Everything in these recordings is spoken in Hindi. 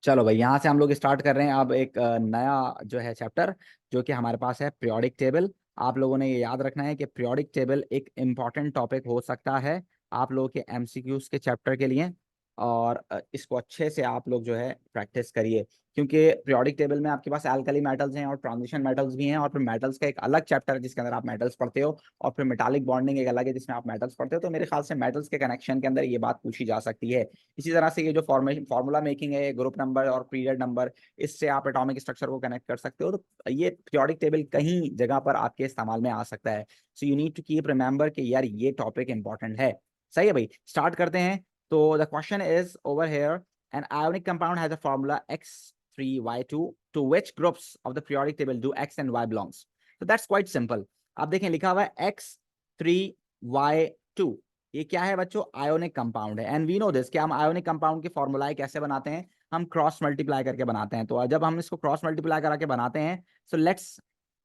चलो भाई, यहाँ से हम लोग स्टार्ट कर रहे हैं अब एक नया जो है चैप्टर, जो कि हमारे पास है पीरियोडिक टेबल। आप लोगों ने ये याद रखना है कि पीरियोडिक टेबल एक इम्पॉर्टेंट टॉपिक हो सकता है आप लोगों के एमसीक्यूज के चैप्टर के लिए। और इसको अच्छे से आप लोग जो है प्रैक्टिस करिए, क्योंकि पीरियोडिक टेबल में आपके पास एल्कली मेटल्स हैं और ट्रांजिशन मेटल्स भी हैं, और फिर मेटल्स का एक अलग चैप्टर है जिसके अंदर आप मेटल्स पढ़ते हो, और फिर मेटालिक बॉन्डिंग एक अलग है जिसमें आप मेटल्स पढ़ते हो। तो मेरे ख्याल से मेटल्स के कनेक्शन के अंदर ये बात पूछी जा सकती है। इसी तरह से ये जो फॉर्मेशन फार्मूला मेकिंग है, ग्रुप नंबर और पीरियड नंबर, इससे आप एटॉमिक स्ट्रक्चर को कनेक्ट कर सकते हो। तो ये पीरियोडिक टेबल कहीं जगह पर आपके इस्तेमाल में आ सकता है। So you need to keep remember कि यार ये टॉपिक इंपॉर्टेंट है। सही है भाई, स्टार्ट करते हैं। तो the question is over here, an ionic compound has a formula X3Y2 to which groups of the periodic table do X and Y belongs? So that's quite simple। आप देखें लिखा हुआ है X3Y2, ये क्या है बच्चों? आयोनिक कंपाउंड है। एंड वी नो दिस कि हम आयोनिक कंपाउंड के फॉर्मूलाए कैसे बनाते हैं, हम क्रॉस मल्टीप्लाई करके बनाते हैं। तो जब हम इसको क्रॉस मल्टीप्लाई करा के बनाते हैं, so let's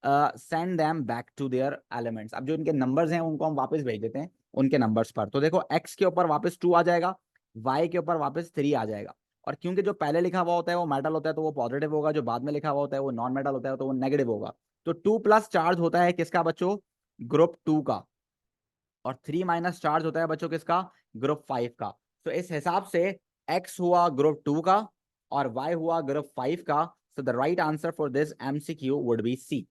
send them back to their elements. अब जो इनके नंबर्स हैं उनको हम वापस भेज देते हैं उनके नंबर्स पर। तो देखो, x के ऊपर वापस 2 आ जाएगा, y के ऊपर वापस 3 आ जाएगा। और क्योंकि जो पहले लिखा हुआ होता है वो मेटल होता है तो वो पॉजिटिव होगा, जो बाद में लिखा हुआ होता है वो नॉन मेटल होता है तो वो नेगेटिव होगा। तो 2 प्लस चार्ज होता है किसका बच्चों? ग्रुप 2 का। और 3 माइनस चार्ज होता है बच्चों किसका? ग्रुप 5 का। तो इस हिसाब से x हुआ ग्रुप 2 का और y हुआ ग्रुप 5 का। So the right answer for this MCQ would be C.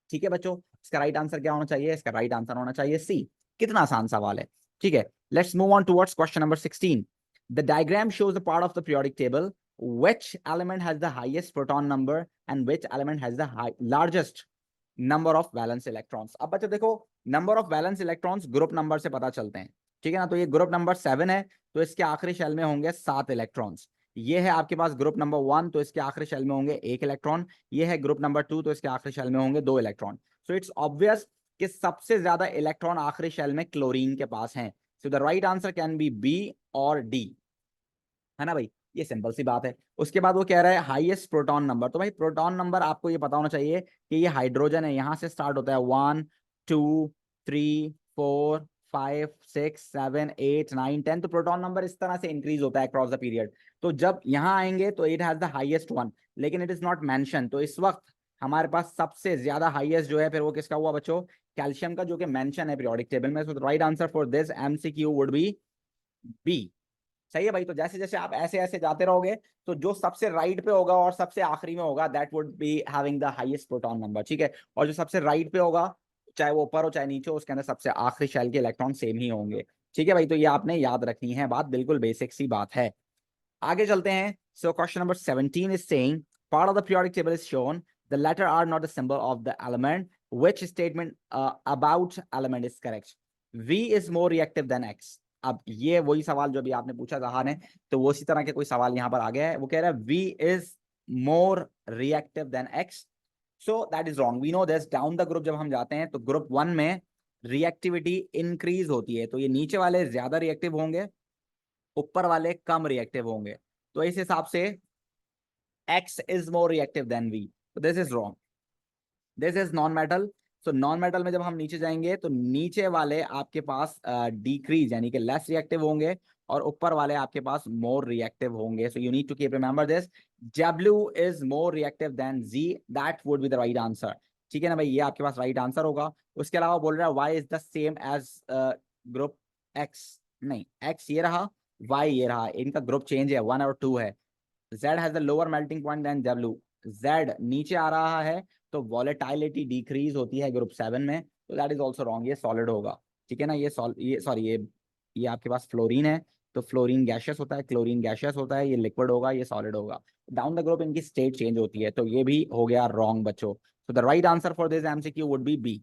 ठीक है बच्चों, इसका राइट आंसर क्या होना चाहिए? इसका राइट आंसर होना चाहिए सी। कितना आसान सवाल है। ठीक है, let's move on towards question number 16। The diagram shows the part of the periodic table which element has the highest proton number and which element has the largest number of valence electrons. अब बच्चों देखो, number of valence electrons group number से पता चलते हैं। ठीक है ना? तो ये ग्रुप नंबर 7 है, तो इसके आखिरी शेल में होंगे 7 इलेक्ट्रॉन्स। ये है आपके पास ग्रुप नंबर 1, तो इसके आखिरी शेल में होंगे 1 इलेक्ट्रॉन। ये है ग्रुप नंबर 2, तो इसके आखिरी शेल में होंगे 2 इलेक्ट्रॉन। सो इट्स ऑब्वियस कि सबसे ज्यादा इलेक्ट्रॉन आखिरी शेल में क्लोरीन के पास हैं। So the right answer can be B और डी, है ना भाई? ये सिंपल सी बात है। उसके बाद वो कह रहा है हाईएस्ट प्रोटॉन नंबर। तो भाई प्रोटॉन नंबर आपको ये पता होना चाहिए कि ये हाइड्रोजन है, यहां से स्टार्ट होता है 1 2 3 4 5 6 7 8 9 10। तो प्रोटॉन नंबर इस तरह से इंक्रीज होता है अक्रॉस द पीरियड। तो जब यहां आएंगे तो it has the highest one, लेकिन इट इज नॉट मेंशन। तो इस वक्त हमारे पास सबसे ज्यादा हाईएस्ट जो है फिर वो किसका हुआ बच्चों? कैल्शियम का, जो कि मेंशन है पीरियोडिक टेबल में। So the right answer for this MCQ would be B. सही है भाई। तो जैसे जैसे आप ऐसे ऐसे जाते रहोगे, तो जो सबसे राइट पे होगा और सबसे आखिरी में होगा, that would be having the highest proton number. ठीक है, और जो सबसे राइट पे होगा, चाहे वो ऊपर हो चाहे नीचे हो, उसके अंदर सबसे आखिरी शेल के इलेक्ट्रॉन सेम ही होंगे। ठीक है भाई, तो ये आपने याद रखनी है बात, बिल्कुल बेसिक सी बात है। आगे चलते हैं। So question number 17 is saying part of the periodic table is shown, the letter are not the symbol of the element, which statement about element is correct? V is more reactive than X। अब ये वही सवाल जो भी आपने पूछा जहां ने, तो वो इसी तरह के कोई सवाल यहां पर आ गया है। वो कह रहा है V is more reactive than X। So that is wrong. We know this. Down the group जब हम जाते हैं तो ग्रुप 1 में रिएक्टिविटी इंक्रीज होती है, तो ये नीचे वाले ज्यादा रिएक्टिव होंगे, ऊपर वाले कम रिएक्टिव होंगे। तो इस हिसाब से X is more reactive then V। तो this is wrong, this is non metal. So non metal में जब हम नीचे जाएंगे तो नीचे वाले आपके पास डिक्रीज यानी कि लेस रिएक्टिव होंगे, और ऊपर वाले आपके पास मोर रिएक्टिव होंगे। So you need to keep remember this. W is more reactive than Z, that would be the right answer. ठीक है ना भाई, ये आपके पास राइट आंसर होगा। उसके अलावा बोल रहा है Y is the same age group X। नहीं, X ये रहा, Y ये रहा, इनका ग्रुप चेंज है, 1 और 2 है। Z has the lower melting point than W। Z नीचे आ रहा है तो वॉलेटिलिटी डिक्रीज होती है ग्रुप 7 में, तो दैट इज ऑल्सो रॉन्ग, ये सॉलिड होगा। ठीक है ना? ये सॉरी, ये आपके पास फ्लोरीन है, तो फ्लोरीन गैशियस होता है, क्लोरीन गैशियस होता है, ये लिक्विड होगा, ये सॉलिड होगा। डाउन द ग्रुप इनकी स्टेट चेंज होती है, तो ये भी हो गया रॉन्ग बच्चों। तो the right answer for this MCQ would be B.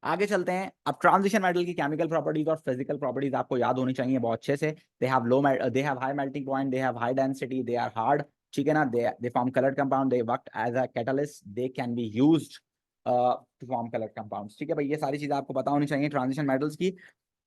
आगे चलते हैं। अब ट्रांजिशन मेटल की केमिकल प्रॉपर्टीज और फिजिकल प्रॉपर्टीज आपको याद होनी चाहिए बहुत अच्छे से। They have high melting point, they have high density, they are hard. ठीक है ना? They form coloured compound, they work as a catalyst, they can be used to form coloured compounds. ठीक है भाई, ये सारी चीजें आपको पता होनी चाहिए ट्रांजिशन मेटल्स की।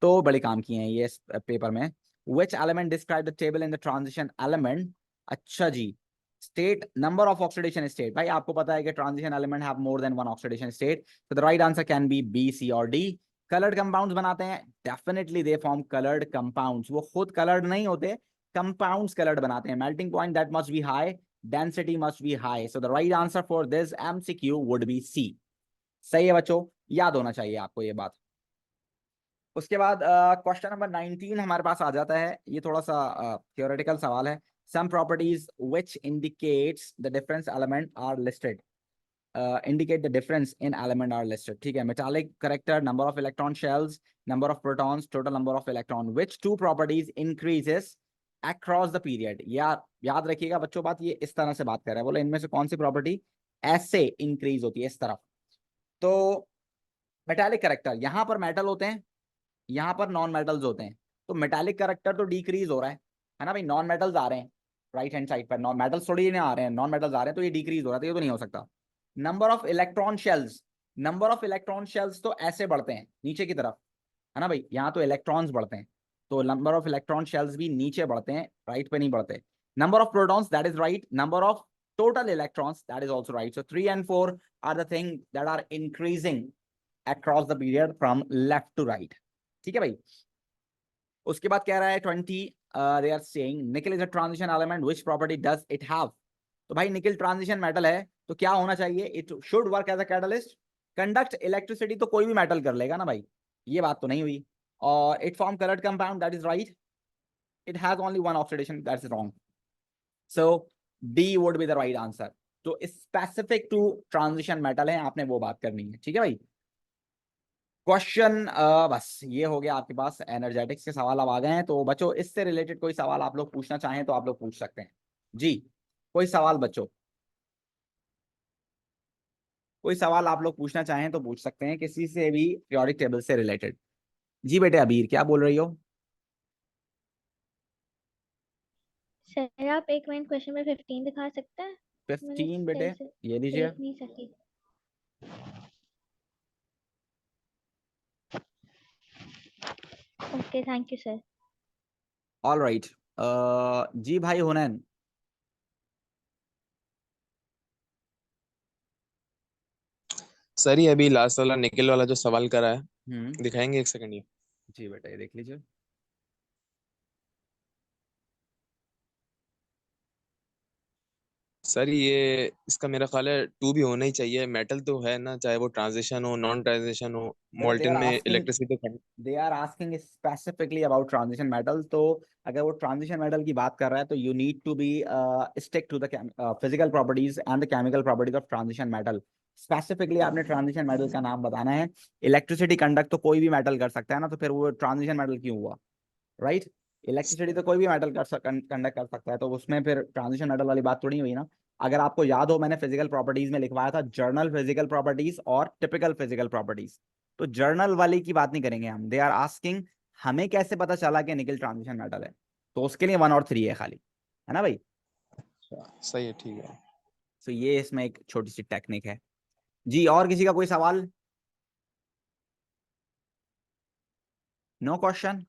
तो बड़े काम किए हैं ये इस पेपर में। Which element describe the table in the transition element? अच्छा जी, state, number of oxidation state. भाई आपको पता है कि transition element have more than one oxidation state, तो the right answer can be B C और डी। कलर्ड कंपाउंड्स बनाते हैं, definitely they form coloured compounds. वो खुद कलर्ड नहीं होते, कंपाउंड्स कलर्ड बनाते हैं। Melting point that must be high, density must be high, so the right answer for this MCQ would be C. सही है बच्चों, याद होना चाहिए आपको ये बात। उसके बाद क्वेश्चन नंबर 19 हमारे पास आ जाता है। ये थोड़ा सा थियोरेटिकल सवाल है। Some properties which indicates the difference element are listed, indicate the difference in element are listed। ठीक है, metallic character, number of electron shells, number of protons, total number of electron, which two properties increases across the period। यार याद रखिएगा बच्चों बात, ये इस तरह से बात कर रहा है, बोले इनमें से कौन सी प्रॉपर्टी ऐसे इंक्रीज होती है इस तरफ। तो मेटालिक करेक्टर, यहां पर मेटल होते हैं, यहां पर नॉन मेटल्स होते हैं, तो मेटालिक करेक्टर तो डिक्रीज हो रहा है ना भाई, नॉन मेटल्स आ रहे हैं राइट हैंड साइड पर, नॉन मेटल्स थोड़ी नहीं आ रहे हैं, नॉन मेटल्स आ रहे हैं, तो ये डिक्रीज हो रहा है, तो ये तो नहीं हो सकता। Number of electron shells, number of electron shells तो ऐसे बढ़ते हैं नीचे की तरफ, है ना भाई, यहाँ तो इलेक्ट्रॉन्स बढ़ते हैं, तो नंबर ऑफ इलेक्ट्रॉन शेल्स भी नीचे बढ़ते हैं, राइट पे नहीं बढ़ते। Number of protons that is right, number of total electrons that is also right, so 3 and 4 are the thing that are increasing across the period from left to right. ठीक है भाई। उसके बाद कह रहा है 20 they are saying nickel is a transition element which property does it have. तो भाई निकल ट्रांजिशन मेटल है, तो क्या होना चाहिए, it should work as a catalyst, conduct electricity, तो कोई भी मेटल कर लेगा ना भाई, ये बात तो नहीं हुई। और it form coloured compound that is right, it has only one oxidation that is wrong, so D would be the right answer. तो स्पेसिफिक टू ट्रांजिशन मेटल है, आपने वो बात करनी है। ठीक है भाई। क्वेश्चन बस ये हो गया आपके पास, एनर्जेटिक्स के सवाल अब आ गए हैं, तो बच्चों इससे रिलेटेड कोई सवाल आप लोग पूछना चाहें तो आप लोग पूछ सकते हैं जी। कोई सवाल बच्चों, कोई सवाल आप लोग पूछना चाहें तो पूछ सकते हैं किसी से भी पीरियोडिक टेबल से रिलेटेड। जी बेटे अबीर क्या बोल रही हो? सर आप एक मिनट क्वेश्चन में 15 दिखा सकते हैं? मैंने 15 सही बेटे, से ये लीजिए। देख नहीं सकी। Okay thank you sir. All right, जी भाई हुनैन। सर ये अभी लास्ट वाला निकल वाला जो सवाल करा है, हम्म, दिखाएंगे एक सेकंड ये। जी बेटा ये देख लीजिए। सर ये इसका मेरा ख्याल है 2 भी होना ही चाहिए, मेटल तो है ना, चाहे वो ट्रांजिशन हो नॉन ट्रांजिशन हो, बेटा मोल्टन में electricity. They are asking specifically about transition metal, तो अगर वो ट्रांजिशन मेटल की बात कर रहा है तो you need to be stick to the physical properties and the chemical properties of transition metal. Specifically आपने ट्रांजिशन मेटल का नाम बताना है। इलेक्ट्रिसिटी कंडक्ट तो कोई भी मेटल कर सकता है ना, तो फिर वो ट्रांजिशन मेटल क्यों हुआ, राइट? इलेक्ट्रिसिटी तो कोई भी मेटल कंडक्ट कर सकता है, तो उसमें फिर ट्रांजिशन मेटल वाली बात थोड़ी हुई ना। अगर आपको याद हो, मैंने फिजिकल प्रॉपर्टीज में लिखवाया था जर्नल फिजिकल प्रॉपर्टीज और टिपिकल फिजिकल प्रॉपर्टीज, तो जर्नल वाली की बात नहीं करेंगे हम। दे आर आस्किंग हमें कैसे पता चला कि निकल ट्रांजिशन मेटल है, तो उसके लिए 1 और 3 है खाली, है ना भाई? सही है, ठीक है। तो ये इसमें एक छोटी सी टेक्निक है जी। और किसी का कोई सवाल? No question?